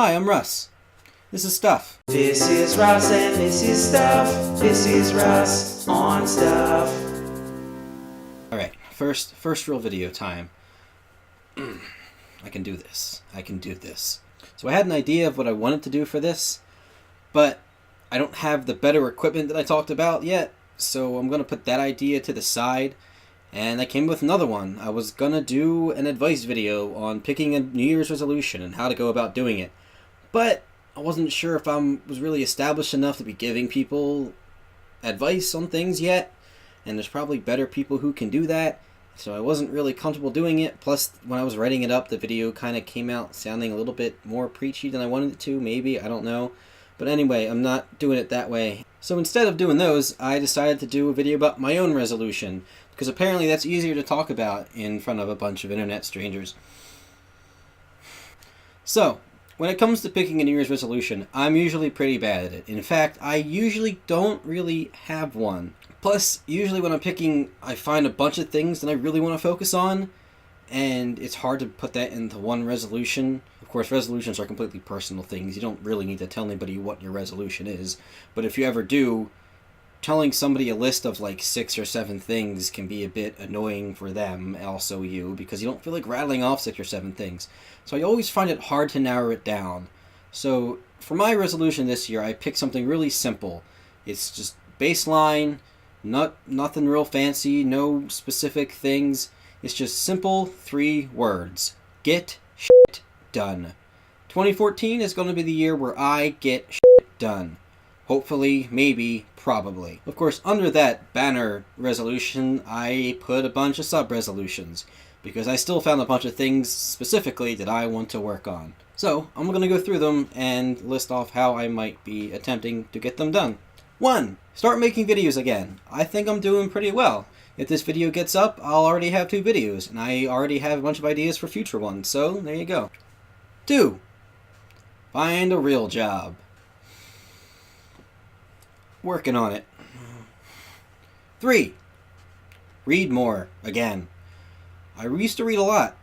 Hi, I'm Russ. This is Stuff. This is Russ and this is Stuff. This is Russ on Stuff. Alright, first real video time. I can do this. So I had an idea of what I wanted to do for this, but I don't have the better equipment that I talked about yet, so I'm going to put that idea to the side, and I came with another one. I was going to do an advice video on picking a New Year's resolution and how to go about doing it, but I wasn't sure if I was really established enough to be giving people advice on things yet, and there's probably better people who can do that, so I wasn't really comfortable doing it. Plus, when I was writing it up, the video kind of came out sounding a little bit more preachy than I wanted it to, maybe, I don't know. But anyway, I'm not doing it that way. So instead of doing those, I decided to do a video about my own resolution, because apparently that's easier to talk about in front of a bunch of internet strangers. So, when it comes to picking a New Year's resolution, I'm usually pretty bad at it. In fact, I usually don't really have one. Plus, usually when I'm picking, I find a bunch of things that I really want to focus on, and it's hard to put that into one resolution. Of course, resolutions are completely personal things. You don't really need to tell anybody what your resolution is. But if you ever do, telling somebody a list of like 6 or 7 things can be a bit annoying for them, also you, because you don't feel like rattling off 6 or 7 things. So I always find it hard to narrow it down. So for my resolution this year, I picked something really simple. It's just baseline, nothing real fancy, no specific things. It's just simple 3 words. Get shit done. 2014 is going to be the year where I get shit done. Hopefully, maybe, probably. Of course, under that banner resolution, I put a bunch of sub-resolutions, because I still found a bunch of things specifically that I want to work on. So, I'm going to go through them and list off how I might be attempting to get them done. 1. Start making videos again. I think I'm doing pretty well. If this video gets up, I'll already have 2 videos, and I already have a bunch of ideas for future ones, so there you go. 2. Find a real job. Working on it. 3. Read more, again. I used to read a lot.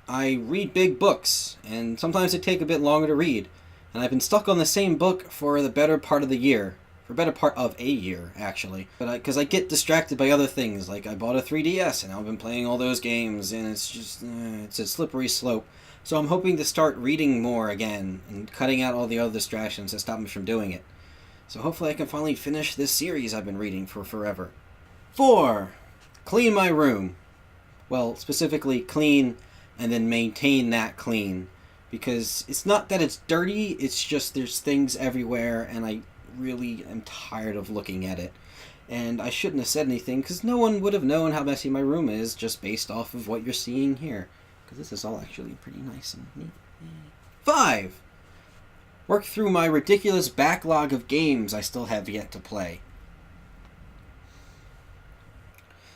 I read big books, and sometimes they take a bit longer to read, and I've been stuck on the same book for the better part of the year. For better part of a year, actually. But because I get distracted by other things, like I bought a 3DS, and I've been playing all those games, and it's just, it's a slippery slope. So I'm hoping to start reading more again, and cutting out all the other distractions that stop me from doing it. So hopefully I can finally finish this series I've been reading for forever. 4. Clean my room. Well, specifically clean and then maintain that clean. Because it's not that it's dirty, it's just there's things everywhere and I really am tired of looking at it. And I shouldn't have said anything because no one would have known how messy my room is just based off of what you're seeing here. Because this is all actually pretty nice and neat. 5. Work through my ridiculous backlog of games I still have yet to play.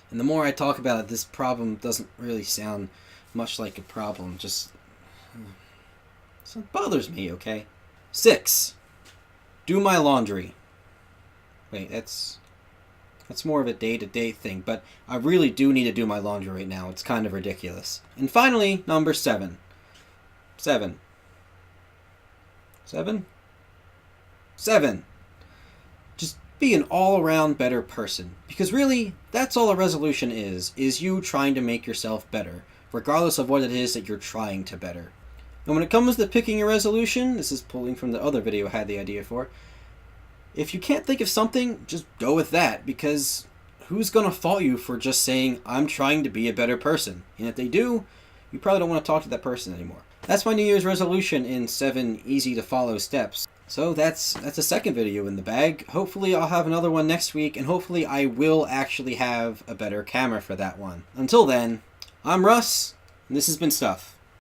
And the more I talk about it, this problem doesn't really sound much like a problem. Just, so it bothers me, okay? 6. Do my laundry. Wait, that's more of a day-to-day thing, but I really do need to do my laundry right now. It's kind of ridiculous. And finally, number 7. 7. 7? 7. Just be an all-around better person. Because really, that's all a resolution is you trying to make yourself better, regardless of what it is that you're trying to better. And when it comes to picking a resolution, this is pulling from the other video I had the idea for, if you can't think of something, just go with that, because who's going to fault you for just saying, I'm trying to be a better person? And if they do, you probably don't want to talk to that person anymore. That's my New Year's resolution in 7 easy-to-follow steps. So that's a second video in the bag. Hopefully I'll have another one next week, and hopefully I will actually have a better camera for that one. Until then, I'm Russ, and this has been Stuff.